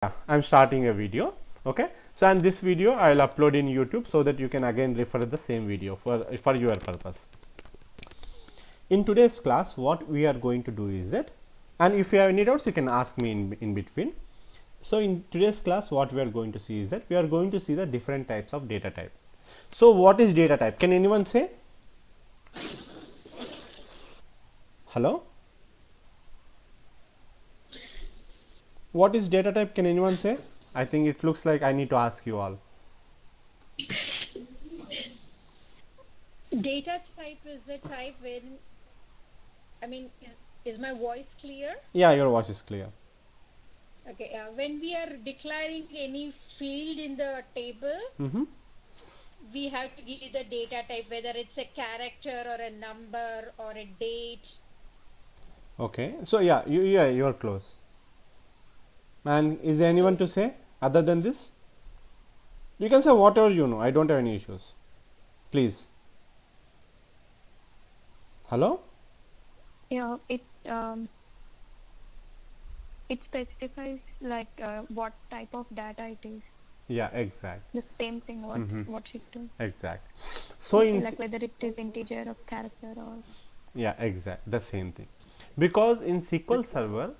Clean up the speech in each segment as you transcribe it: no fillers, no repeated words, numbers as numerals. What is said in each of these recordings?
I'm starting a video. Okay, so and this video I'll upload in YouTube so that you can again refer the same video for your purpose. In today's class, what we are going to do is that, and if you have any doubts, you can ask me in between. So in today's class, what we are going to see is that we are going to see the different types of data type. So what is data type? Can anyone say? Hello? What is data type? Can anyone say? I think it looks like I need to ask you all. Data type is a type when, is my voice clear? Yeah, your voice is clear. Okay, when we are declaring any field in the table, we have to give the data type, whether it's a character or a number or a date. Okay, so yeah, you are close. And is there anyone to say other than this? You can say whatever you know. I don't have any issues. Please. Hello? Yeah, it specifies like what type of data it is. Yeah, exact. The same thing what it do. Exact. So in like whether it is integer or character or yeah, exact, the same thing. Because in SQL Server,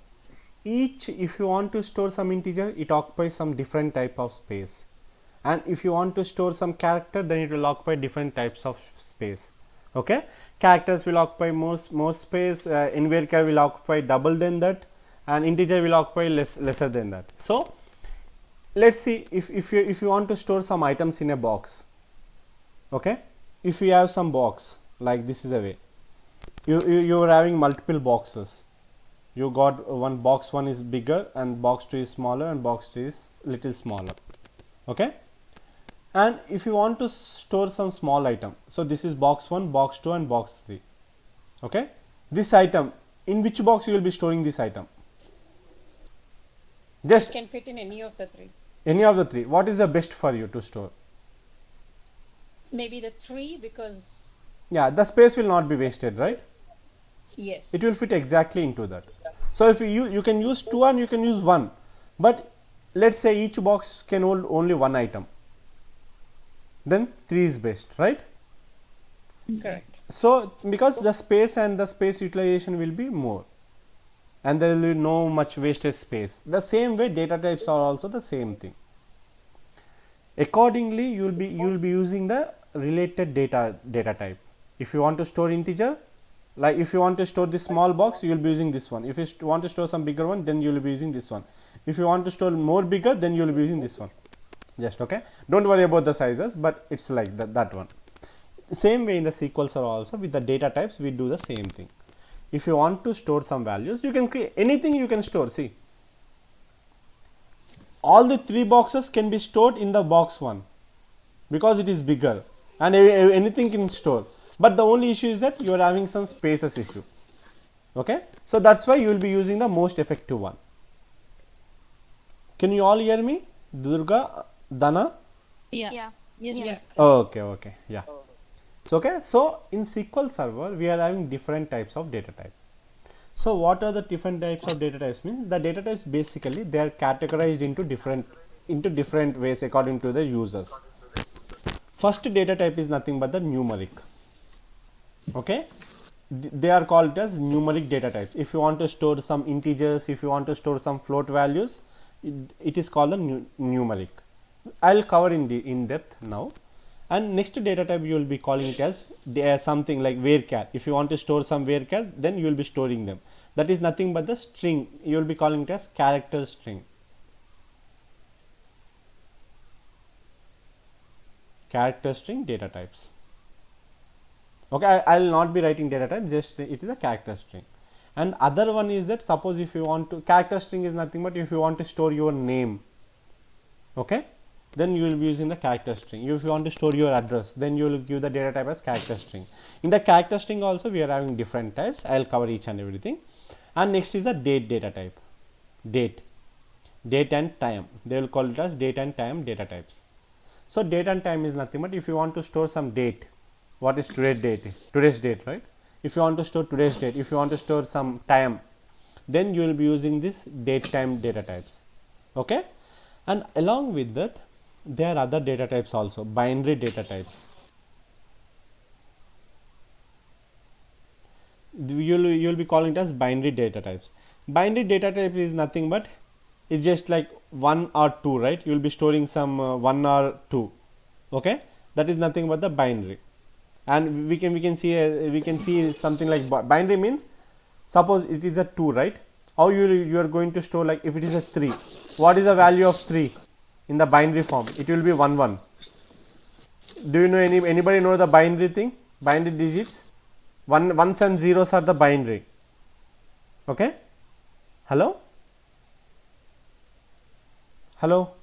if you want to store some integer, it occupies some different type of space, and if you want to store some character, then it will occupy different types of space. Okay, characters will occupy more space, in varchar will occupy double than that, and integer will occupy lesser than that. So let's see, if you want to store some items in a box. Okay, if you have some box like this is a way, you are having multiple boxes. You got one box, one is bigger and box 2 is smaller and box 3 is little smaller. Okay, and if you want to store some small item, so this is box 1, box 2 and box 3. Okay, this item, in which box you will be storing this item? Just it can fit in any of the three. Any of the three. What is the best for you to store? Maybe the 3, because yeah, the space will not be wasted, right? Yes, it will fit exactly into that. So if you can use 2 and you can use 1, but let's say each box can hold only one item, then 3 is best, right? Correct. So because the space and the space utilization will be more, and there will be no much wasted space. The same way data types are also the same thing. Accordingly, you will be using the related data type. If you want to store integer, like if you want to store this small box, you will be using this one. If you want to store some bigger one, then you will be using this one. If you want to store more bigger, then you will be using this one. Just okay, don't worry about the sizes, but it's like that one. Same way in the SQL Server also, with the data types we do the same thing. If you want to store some values, you can create anything you can store. See, all the 3 boxes can be stored in the box 1 because it is bigger, and anything can store. But the only issue is that you are having some spaces issue. Okay, so that's why you will be using the most effective one. Can you all hear me? Durga, Dana? yeah. Yes. Okay, yeah. So okay, so in SQL Server we are having different types of data type. So what are the different types of data types? Means the data types basically they are categorized into different ways according to the users. First data type is nothing but the numeric. Okay, they are called as numeric data types. If you want to store some integers, if you want to store some float values, it is called the numeric. I'll cover in depth now. And next data type you will be calling it as something like varchar. If you want to store some varchar, then you will be storing them. That is nothing but the string. You will be calling it as character string. Character string data types. Okay, I will not be writing data type, just it is a character string. And other one is that, suppose if you want to, character string is nothing but if you want to store your name, okay, then you will be using the character string. If you want to store your address, then you will give the data type as character string. In the character string also we are having different types. I will cover each and everything. And next is the date data type. Date and time, they will call it as date and time data types. So date and time is nothing but if you want to store some date. What is today's date, right? If you want to store today's date, if you want to store some time, then you will be using this date time data types. Okay, and along with that there are other data types also, binary data types. You'll be calling it as binary data types. Binary data type is nothing but it's just like 1 or 2, right? You'll be storing some 1 or 2. Okay, that is nothing but the binary. And we can see something like binary means, suppose it is a 2, right? How you are going to store, like if it is a 3, what is the value of 3 in the binary form? It will be 1 1. Do you know anybody know the binary thing, binary digits? Ones and zeros are the binary. Okay, hello, hello.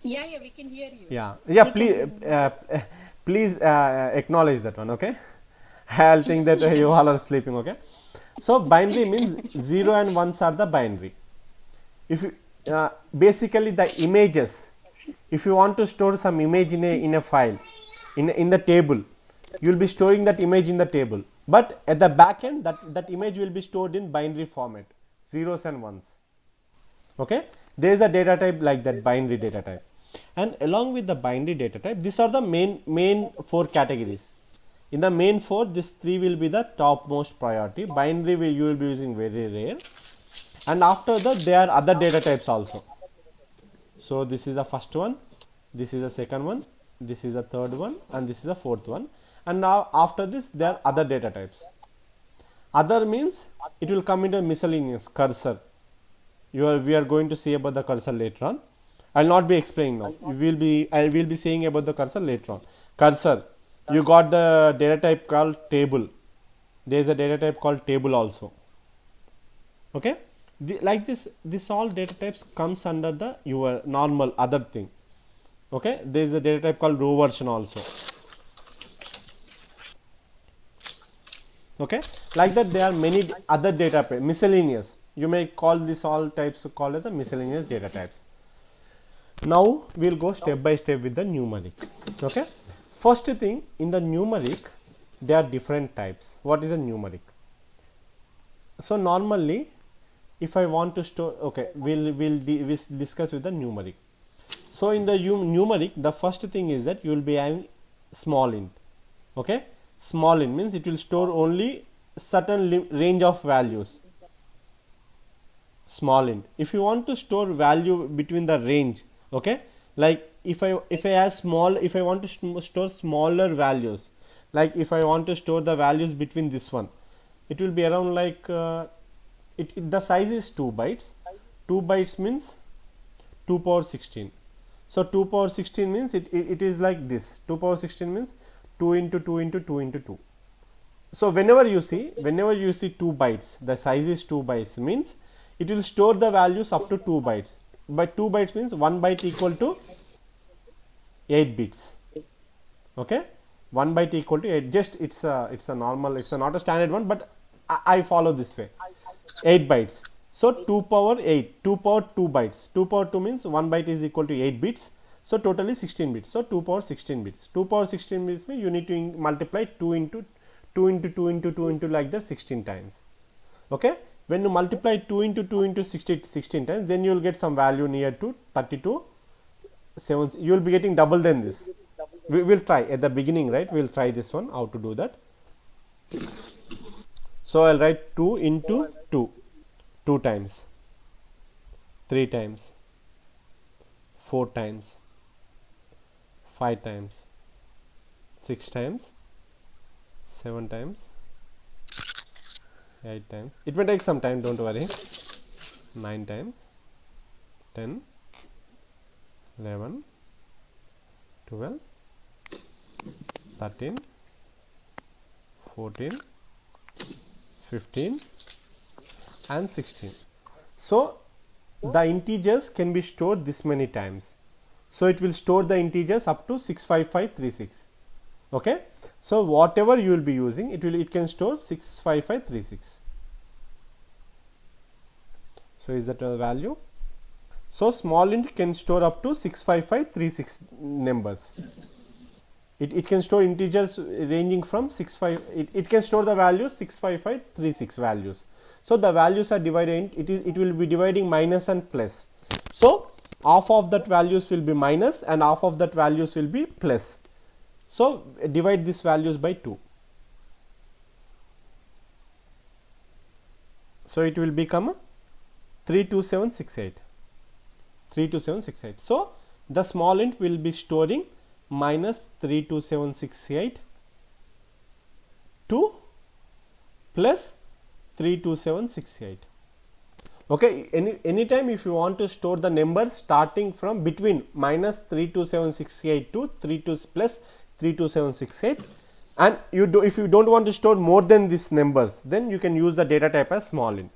Yeah, we can hear you. Yeah, please acknowledge that one. Okay, I'll think that you all are sleeping. Okay, so binary means 0 and 1s are the binary. If you basically the images, if you want to store some image in a file, in the table, you will be storing that image in the table, but at the back end that image will be stored in binary format, zeros and ones. Okay, there is a data type like that, binary data type. And along with the binary data type, these are the main 4 categories. In the main 4, this 3 will be the topmost priority. Binary you will be using very rare, and after that there are other data types also. So this is the first one, this is the second one, this is the third one, and this is the fourth one. And now after this there are other data types. Other means it will come into miscellaneous, cursor. We are going to see about the cursor later on. I will not be explaining now. I will be saying about the cursor later on. Cursor, you got the data type called table. There is a data type called table also. Okay, like this all data types comes under the your normal other thing. Okay, there is a data type called row version also. Okay, like that there are many other data types, miscellaneous. You may call this all types called as a miscellaneous data types. Now we will go step by step with the numeric. Okay, first thing, in the numeric there are different types. What is a numeric? So normally if I want to store, okay, we'll discuss with the numeric. So in the numeric, the first thing is that you will be having small int. Okay, small int means it will store only certain range of values. Small int. If you want to store value between the range, okay, like if I want to store smaller values, like if I want to store the values between this one, it will be around like the size is 2 bytes. 2 bytes means 2 power 16. So 2 power 16 means it is like this. 2 power 16 means 2 into 2 into 2 into 2. So whenever you see 2 bytes, the size is 2 bytes means it will store the values up to 2 bytes. By 2 bytes means 1 byte equal to 8 bits. Okay, 1 byte equal to 8. Just it's a normal, it's not a standard one, but I follow this way. 8 bytes. So 2 power 8, 2 power 2 bytes. 2 power 2 means 1 byte is equal to 8 bits. So totally 16 bits. So 2 power 16 bits. 2 power 16 bits means you need to multiply 2 into 2 into 2 into 2 into like that 16 times. Okay. When you multiply 2 into 2 into 16 times, then you will get some value near to 32. 7. You will be getting double than this. We will try at the beginning, right? We will try this one, how to do that. So I'll write 2 into 2, 2 times, 3 times, 4 times, 5 times, 6 times, 7 times, 8 times. It may take some time, don't worry. 9 times, 10, 11, 12, 13, 14, 15 and 16. So the integers can be stored this many times. So it will store the integers up to 65536. Okay. So whatever you will be using, it can store 65536. So is that a value? So small int can store up to 65536 numbers. It can store integers ranging from 65. It can store the values 65536 values. So the values are divided. It will be dividing minus and plus. So half of that values will be minus and half of that values will be plus. So divide these values by 2. So it will become 32768. 32768. So the small int will be storing minus 32768 to plus 32768. Okay, anytime if you want to store the number starting from between minus 32768 to 32 plus 32768, and if you don't want to store more than these numbers, then you can use the data type as small int.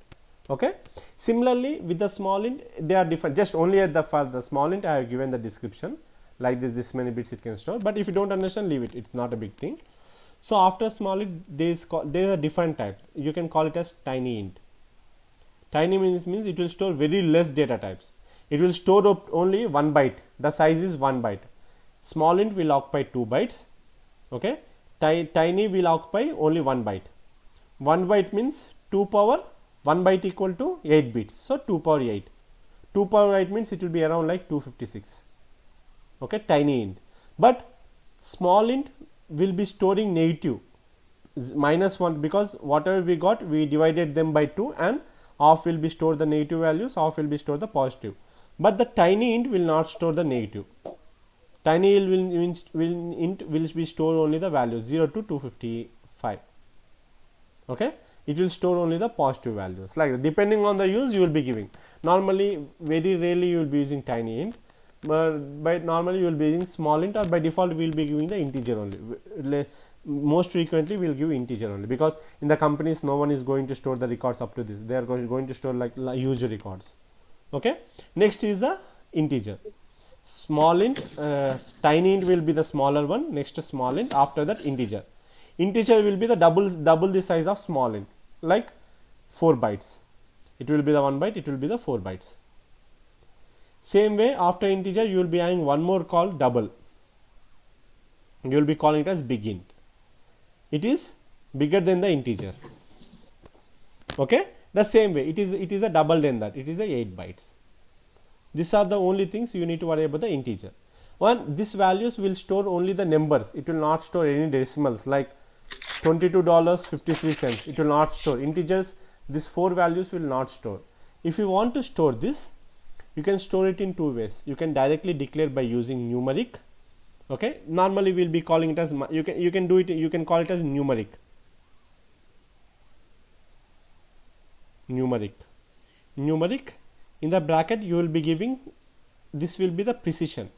Okay. Similarly, with the small int, they are different. Just only at for the small int I have given the description like this many bits it can store, but if you don't understand, leave it, it's not a big thing. So after small int, there are different types. You can call it as tiny int. Tiny means it will store very less data types. It will store up only 1 byte. The size is 1 byte. Small int will occupy 2 bytes. Okay. Tiny will occupy only 1 byte. 1 byte means 2 power 1 byte equal to 8 bits. So 2 power 8. 2 power 8 means it will be around like 256. Okay, tiny int. But small int will be storing negative -1, because whatever we got, we divided them by 2, and half will be stored the negative values, half will be stored the positive. But the tiny int will not store the negative. Tiny int will be stored only the values 0 to 255. Okay, it will store only the positive values. Like depending on the use, you will be giving. Normally, very rarely you will be using tiny int, but by normally you will be using small int, or by default we will be giving the integer only. Most frequently we will give integer only, because in the companies no one is going to store the records up to this. They are going to store like huge records. Okay. Next is the integer. Small int, tiny int will be the smaller one. Next is small int. After that integer. Integer will be the double the size of small int, like 4 bytes. It will be the 1 byte. It will be the 4 bytes. Same way, after integer you will be having one more called double. You will be calling it as big int. It is bigger than the integer. Okay. The same way, it is a double than that. It is a 8 bytes. These are the only things you need to worry about the integer. One, these values will store only the numbers. It will not store any decimals like $22.53. It will not store integers. These 4 values will not store. If you want to store this, you can store it in 2 ways. You can directly declare by using numeric. Okay. Normally we will be calling it as, you can do it, you can call it as numeric. Numeric. In the bracket you will be giving, this will be the precision,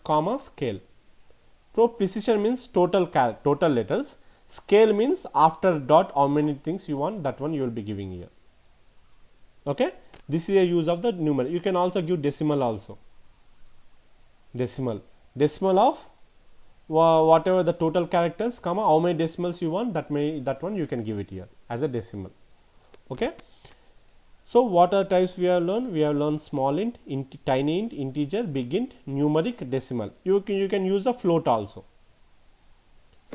comma scale. So precision means total letters, scale means after dot how many things you want, that one you will be giving here. Okay. This is a use of the numeric. You can also give decimal also. Decimal of whatever the total characters, comma how many decimals you want, that one you can give it here as a decimal. Okay. So what are types we have learned? We have learned small int, tiny int, integer, big int, numeric, decimal. You can use a float also.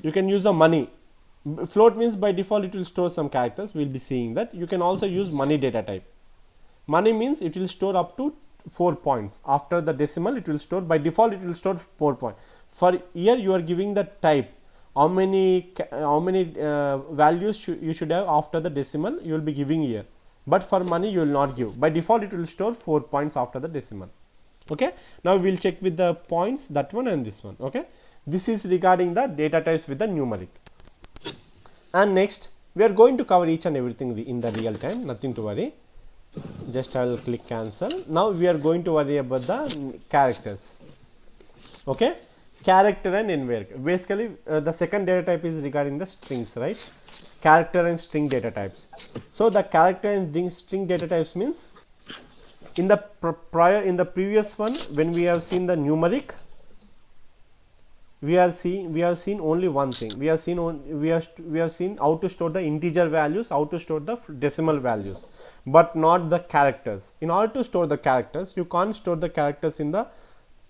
You can use a money. Float means by default it will store some characters. We will be seeing that. You can also use money data type. Money means it will store up to 4 points. After the decimal it will store, by default it will store 4 points. For here you are giving the type, how many values you should have after the decimal, you will be giving here. But for money you will not give. By default it will store 4 points after the decimal. Okay. Now we will check with the points, that one and this one. Okay. This is regarding the data types with the numeric. And next we are going to cover each and everything in the real time, nothing to worry. Just I will click cancel. Now we are going to worry about the characters. Okay. Character and envar. Basically the second data type is regarding the strings, right? Character and string data types. So the character and string data types means, in the previous one, when we have seen the numeric, we have seen only one thing. We have seen how to store the integer values, how to store the decimal values, but not the characters. In order to store the characters, you can't store the characters in the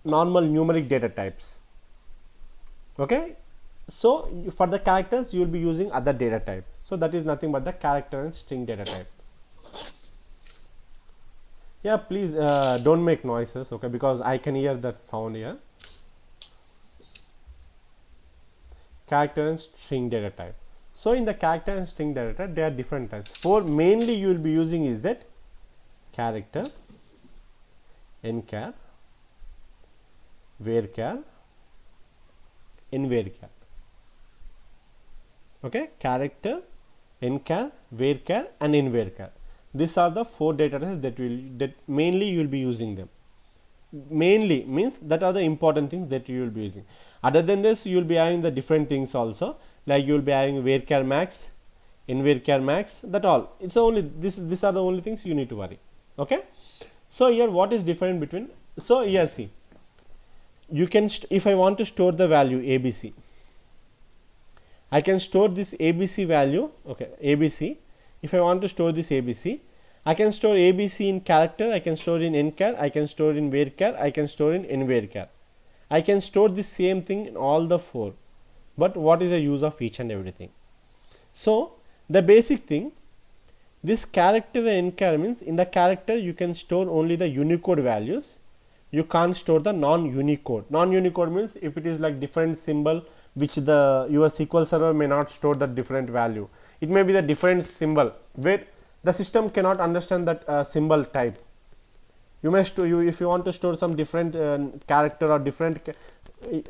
normal numeric data types. Okay. So for the characters you will be using other data type. So that is nothing but the character and string data type. Yeah, please don't make noises, okay, because I can hear that sound here. Character and string data type. So in the character and string data type, there are different types. For mainly you will be using is that character, nchar, varchar, nvarchar. Okay, character, nchar, varchar, and nvarchar. These are the 4 data types that mainly you will be using them. Mainly means that are the important things that you will be using. Other than this, you will be having the different things also, like you will be having varchar max, nvarchar max, that all. It's only these are the only things you need to worry. Okay. So here what is different between, so here see, you can if I want to store the value ABC, I can store this ABC value, okay, ABC. If I want to store this ABC, I can store ABC in character, I can store in nchar, I can store in varchar, I can store in nvarchar. I can store the same thing in all the 4, but what is the use of each and everything? So the basic thing, this character and nchar means in the character you can store only the Unicode values, you can't store the non-Unicode. Non-Unicode means if it is like different symbol which the your SQL server may not store the different value, it may be the different symbol where the system cannot understand that symbol type. You may store, if you want to store some different character or different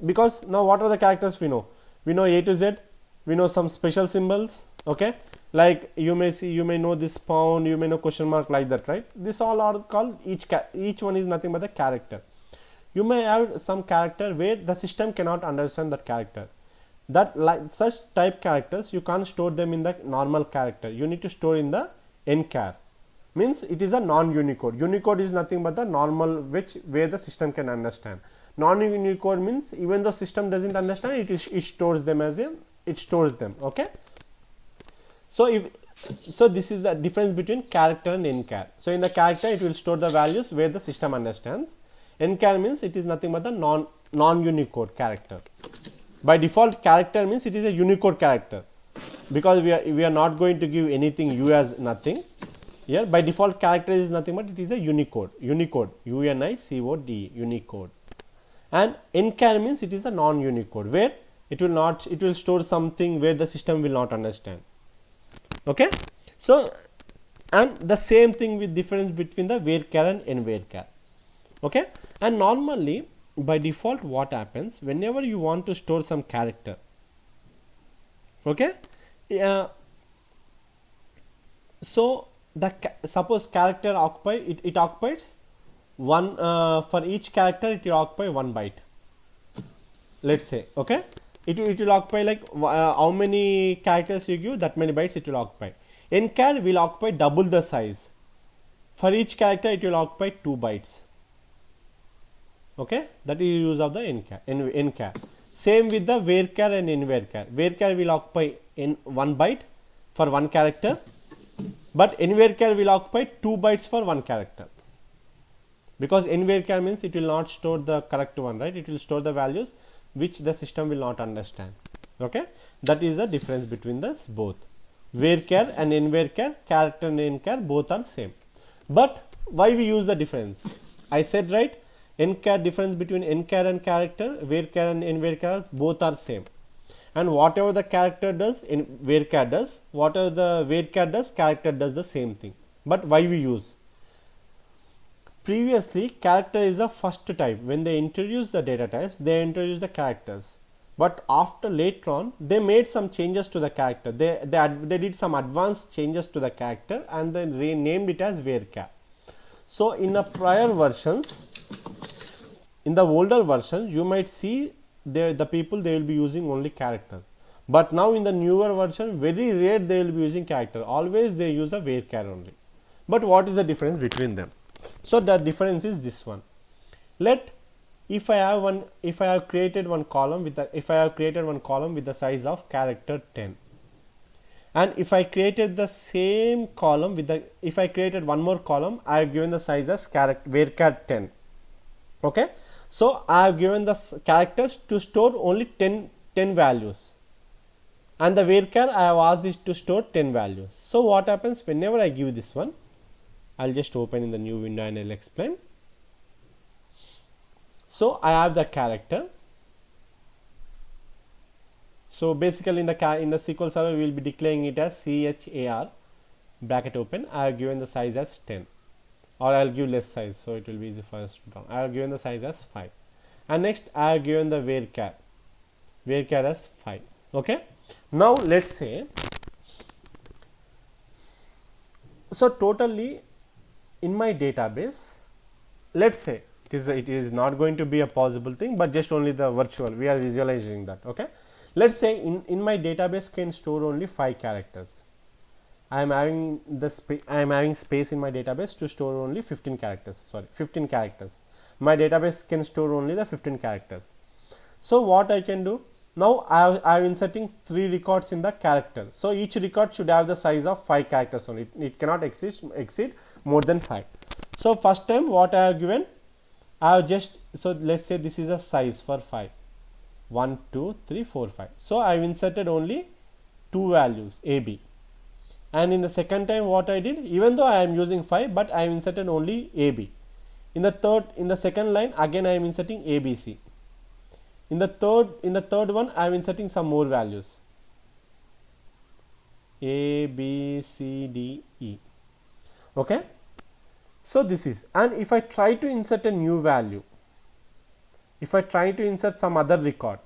because now what are the characters we know? We know A to Z, we know some special symbols, okay, like you may see, you may know this pound, you may know question mark, like that, right? This all are called, each one is nothing but a character. You may have some character where the system cannot understand that character, that like such type characters you can't store them in the normal character, you need to store in the nchar, means it is a non-Unicode. Unicode is nothing but the normal where the system can understand. Non-Unicode means even though system doesn't understand, it stores them as in it stores them. Okay. So this is the difference between character and nchar. So in the character it will store the values where the system understands. Nchar means it is nothing but the non-Unicode character. By default, character means it is a Unicode character, because we are not going to give anything U as nothing. Here by default character is nothing but it is a Unicode, UNICODE, Unicode. And nchar means it is a non-Unicode where it will store something where the system will not understand. Okay. So and the same thing with difference between the varchar and nvarchar. Okay. And normally by default what happens whenever you want to store some character, okay, so the suppose character occupies one for each character it will occupy 1 byte, let's say, okay. It will occupy like how many characters you give, that many bytes it will occupy. Nchar will occupy double the size, for each character it will occupy 2 bytes. Okay, that is use of the nchar. Same with the varchar and nvarchar. Varchar will occupy 1 byte for 1 character, but nvarchar will occupy 2 bytes for 1 character, because nvarchar means it will not store the correct one, right? It will store the values which the system will not understand. Okay, that is the difference between this both. Varchar and nvarchar, character and nchar both are same, but why we use the difference? I said right, nchar, difference between nchar and character, varchar and nvarchar both are same, and whatever the character does, varchar does, whatever the varchar does, character does the same thing. But why we use? Previously character is the first type. When they introduced the data types, they introduced the characters, but after later on they made some changes to the character. They did some advanced changes to the character and they renamed it as varchar. So in the prior versions, in the older versions, you might see the people they will be using only character, but now in the newer version very rare they will be using character, always they use the varchar only. But what is the difference between them? So the difference is this one. If I have created one column with the size of character 10, and if I created the same column if I created one more column, I have given the size as varchar 10. Okay, so I have given the characters to store only 10 values, and the varchar I have asked it to store 10 values. So what happens whenever I give this one, I'll just open in the new window and I'll explain. So I have the character. So basically in the SQL Server we will be declaring it as char bracket open. I have given the size as 10, or I'll give less size, so it will be easy for us to down. I have given the size as 5, and next I have given the varchar as 5. Okay, now let's say, so totally in my database, let's say it is not going to be a possible thing, but just only the virtual, we are visualizing that. Okay, let's say in my database can store only 5 characters. I am having space in my database to store only 15 characters. Sorry, 15 characters. My database can store only the 15 characters. So what I can do now, I am inserting 3 records in the character. So each record should have the size of 5 characters only. It cannot exceed more than 5. So first time what I have given, I have just, so let's say this is a size for 5. 1, 2, 3, 4, 5. So I have inserted only 2 values AB. And in the second time what I did, even though I am using 5, but I am inserted only AB. In the second line again I am inserting ABC. In the third one I am inserting some more values, A, B, C, D, E. Okay, so this is, and if I try to insert a new value, if I try to insert some other record,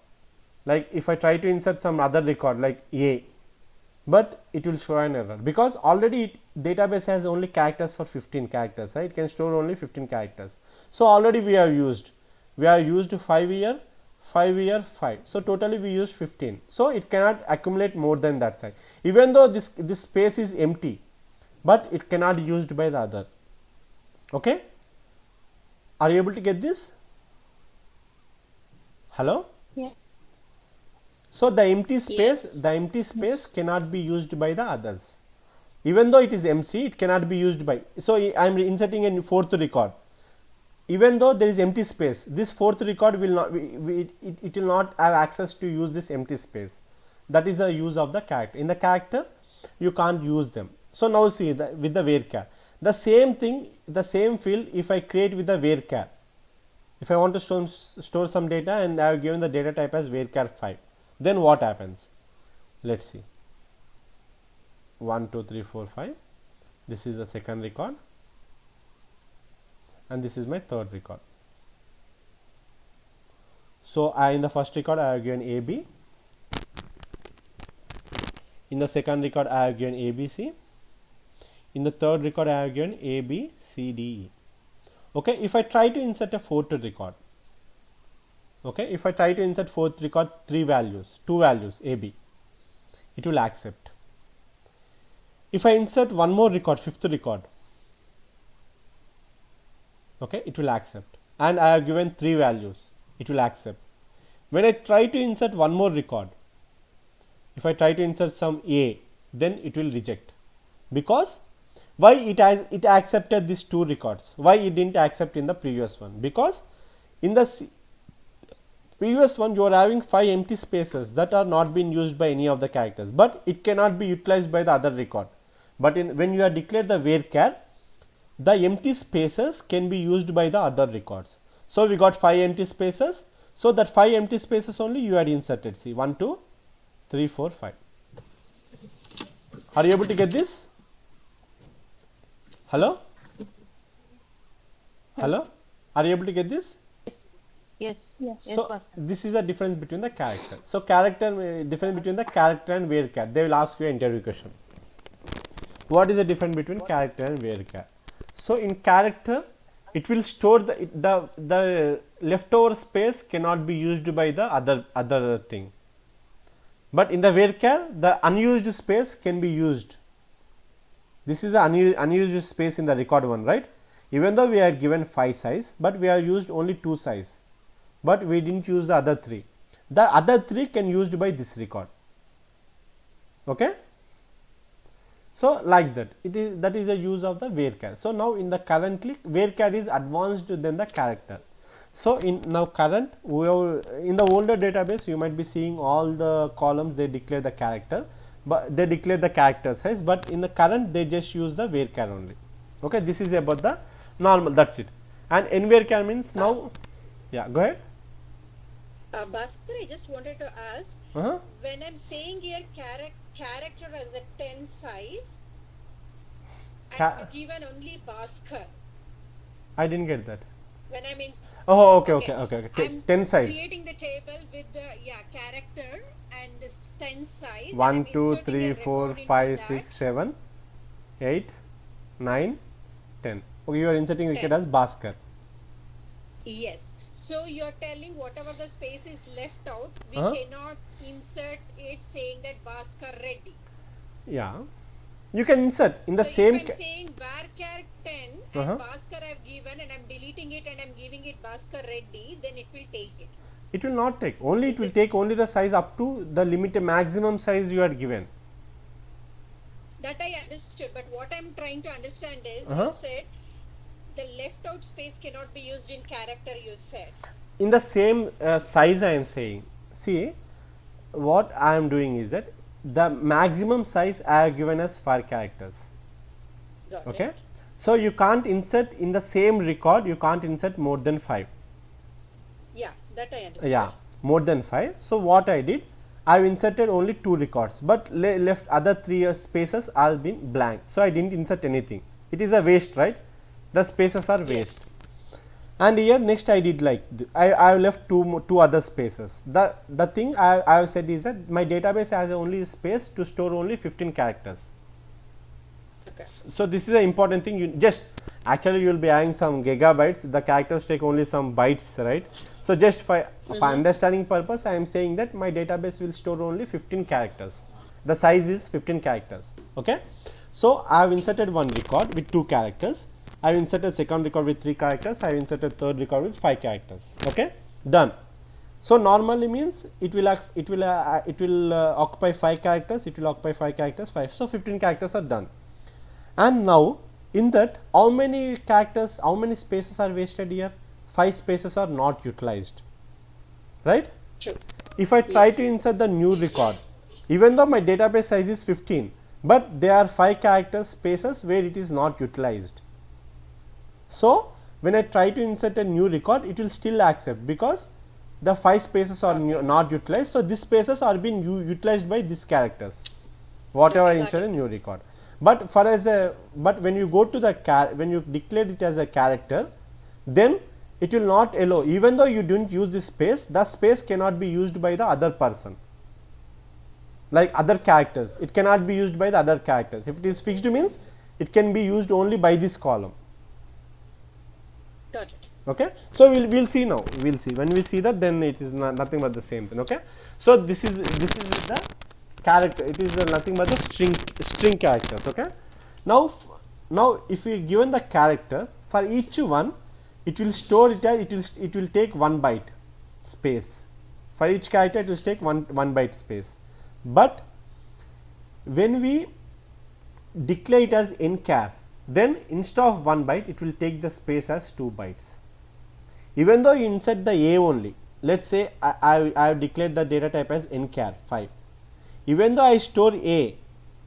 like if I try to insert some other record like A, but it will show an error because already database has only characters for 15 characters, right? It can store only 15 characters. So already we have used 5 here, 5 here, 5. So totally we used 15. So it cannot accumulate more than that size. Even though this space is empty, but it cannot be used by the other. Okay? Are you able to get this? Hello? Yeah. So the empty space, Yes. cannot be used by the others. Even though it is MC, it cannot be used by. So I am inserting a fourth record. Even though there is empty space, this fourth record will not, it will not have access to use this empty space. That is the use of the character. In the character, you can't use them. So now see with the varchar, the same thing, the same field. If I create with the varchar, if I want to store some data and I have given the data type as varchar 5, then what happens? Let's see. 1, 2, 3, 4, 5. This is the second record, and this is my third record. So in the first record I have given AB. In the second record I have given ABC. In the third record I have given A, B, C, D, E. Okay, if I try to insert a fourth record, okay, if I try to insert fourth record, 2 values AB, it will accept. If I insert one more record, fifth record, okay, it will accept, and I have given 3 values, it will accept. When I try to insert one more record, if I try to insert some A, then it will reject. Because why it accepted these 2 records, why it didn't accept in the previous one? Because in the previous one you are having 5 empty spaces that are not being used by any of the characters, but it cannot be utilized by the other record. But when you have declared the varchar, the empty spaces can be used by the other records. So we got 5 empty spaces, so that 5 empty spaces only you had inserted. See, 1, 2, 3, 4, 5. Are you able to get this? Hello? Hello? Are you able to get this? Yes. Yeah. Yes, So Master. this is the difference between the character. So difference between the character and varchar. They will ask you an interview question. What is the difference between character and varchar? So in character, it will store the leftover space cannot be used by the other thing. But in the varchar, the unused space can be used. This is the unused space in the record 1, right? Even though we are given 5 size, but we have used only 2 size, but we didn't use the other 3. The other 3 can used by this record. Okay. So like that, that is the use of the varchar. So now in the currently varchar is advanced than the character. So in now current, in the older database you might be seeing all the columns they declare the character, but they declare the character size, but in the current they just use the varchar only. Okay, this is about the normal, that's it. And NVRCar means now, yeah, go ahead. Bhaskar, I just wanted to ask, Uh-huh. when I'm saying here character as a 10 size, Ca- I'm given only Bhaskar. I didn't get that. When I'm in, Oh, okay. I'm 10 size. creating the table with the character and this 10 size. and 1, I'm 2, inserting 3, a 4, record into 5, that. 6, 7, 8, 9, 10. Okay, you are inserting record 10. as Bhaskar. Yes. So you're telling whatever the space is left out, we Uh-huh. cannot insert it saying that Bhaskar Reddy. Yeah. You can insert in the So same. if I'm saying varchar 10 and Uh-huh. Bhaskar I've given and I'm deleting it and I'm giving it Bhaskar Reddy, then it will take it. It will not take. Only it Is will it- take only the size up to the limit maximum size you are given. That I understood, but what I'm trying to understand is Uh-huh. you said the left out space cannot be used in character, you said. In the same size I am saying. See, what I am doing is that the maximum size I have given as 5 characters. Got Okay. it. So you can't insert in the same record, you can't insert more than 5. Yeah, that I understood. Yeah, more than 5. So what I did, I have inserted only 2 records, but left other 3 spaces are been blank. So I didn't insert anything. It is a waste, right? The spaces are waste. Yes. And here next I did like I have left two other spaces. The thing I have said is that my database has only space to store only 15 characters. Okay. So this is an important thing. You just actually you will be having some gigabytes. The characters take only some bytes, right? So just for understanding purpose, I am saying that my database will store only 15 characters. The size is 15 characters. Okay. So I have inserted one record with 2 characters. I have inserted second record with 3 characters. I have inserted third record with 5 characters. Okay. Done. So normally means it will occupy 5 characters. It will occupy 5 characters. 5. So 15 characters are done. And now in that, how many characters, how many spaces are wasted here? 5 spaces are not utilized, right? True. If I try Yes. to insert the new record, even though my database size is 15, but there are 5 character spaces where it is not utilized. So when I try to insert a new record, it will still accept because the 5 spaces are not utilized. So these spaces are being utilized by these characters, whatever I Got insert it. a new record. But when you go to the when you declare it as a character, then it will not allow, even though you didn't use this space, the space cannot be used by the other person, like other characters. It cannot be used by the other characters. If it is fixed means it can be used only by this column. Got it. Okay. So we'll see now. We'll see when we see that, then it is nothing but the same thing. Okay. So this is the character. It is nothing but the string characters. Okay. Now if we given the character, for each one it will store it as it will take 1 byte space. For each character it will take one byte space. But when we declare it as nchar, then instead of 1 byte it will take the space as 2 bytes. Even though you insert the a only, let's say I have declared the data type as nchar 5. Even though I store a,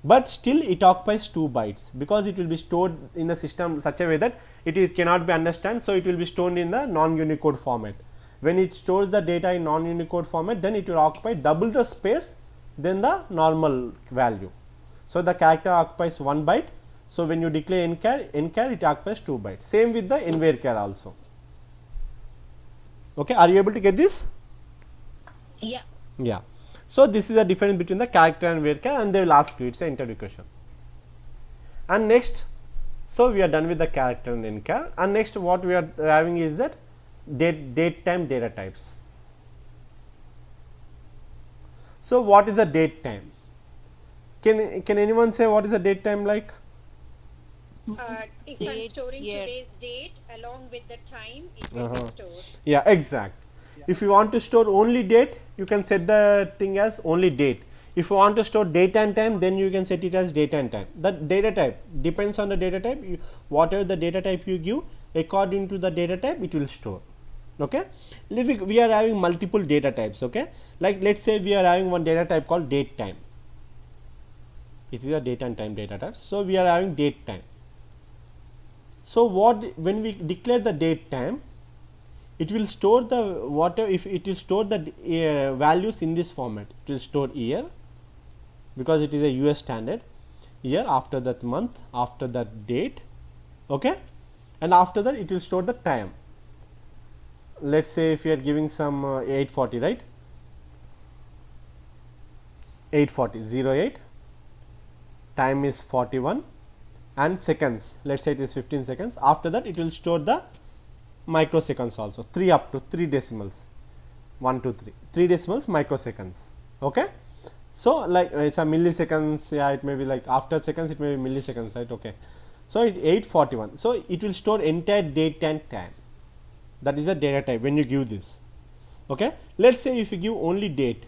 but still it occupies 2 bytes because it will be stored in the system such a way that it cannot be understand. So it will be stored in the non-Unicode format. When it stores the data in non-Unicode format, then it will occupy double the space than the normal value. So the character occupies 1 byte. So when you declare nchar it occupies 2 bytes. Same with the nvarchar also. Okay, are you able to get this? Yeah. Yeah. So this is the difference between the character and varchar, and they will ask you. It's an interview question. And next, so we are done with the character and nchar. And next, what we are having is that date time data types. So what is the date time? Can anyone say what is the date time like? If I'm Date, storing year. today's date along with the time, it will be stored. Yeah, exact. If you want to store only date, you can set the thing as only date. If you want to store date and time, then you can set it as date and time. The data type depends on the data type. Whatever the data type you give, according to the data type, it will store. Okay. We are having multiple data types. Okay. Like let's say we are having one data type called date time. It is a date and time data type. So we are having date time. So when we declare the date time, it will store the whatever, if it will store the values in this format. It will store year, because it is a US standard, year, after that month, after that date, okay, and after that it will store the time. Let us say if you are giving some 840, right, 840 08, time is 41, and seconds, let us say it is 15 seconds. After that it will store the microseconds also, 3 up to 3 decimals, 1 2 3 3 decimals microseconds, okay. So like it's a milliseconds, yeah, it may be like after seconds it may be milliseconds, right, okay. So it 841, so it will store entire date and time. That is a data type when you give this, okay. Let us say if you give only date,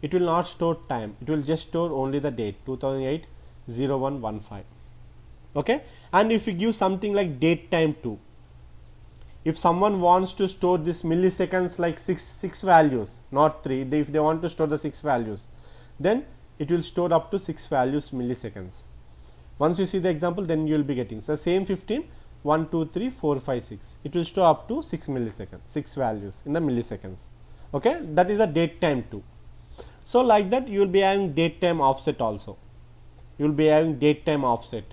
it will not store time, it will just store only the date, 2008 0115, okay. And if you give something like date time 2, if someone wants to store this milliseconds like 6 values, not 3, if they want to store the 6 values, then it will store up to 6 values milliseconds. Once you see the example, then you will be getting the same 15 1 2 3 4 5 6, it will store up to 6 milliseconds, 6 values in the milliseconds, okay. That is a date time 2. So like that you will be having date time offset also, you will be having date time offset,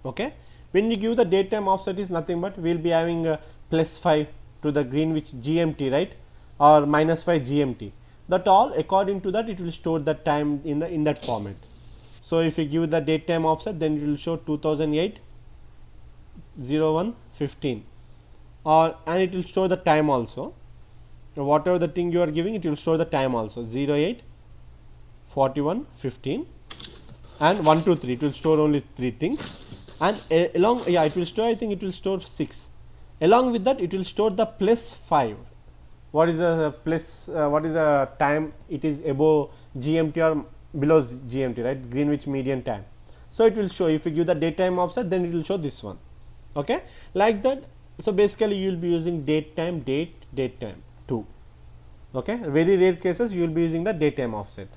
okay. When you give the date time offset is nothing but we will be having +5 to the Greenwich GMT, right, or -5 GMT, that all according to that it will store the time in that format. So if you give the date time offset, then it will show 2008 0115, or and it will store the time also, whatever the thing you are giving, it will store the time also, 08 41 15 and 1 2 3, it will store only 3 things. And along, yeah, it will store, I think it will store 6. Along with that it will store the +5. What is the what is the time? It is above GMT or below GMT, right, Greenwich Median Time. So it will show, if you give the date time offset, then it will show this one, okay, like that. So basically you will be using date time, date time 2, okay. Very rare cases you will be using the date time offset.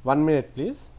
One minute please.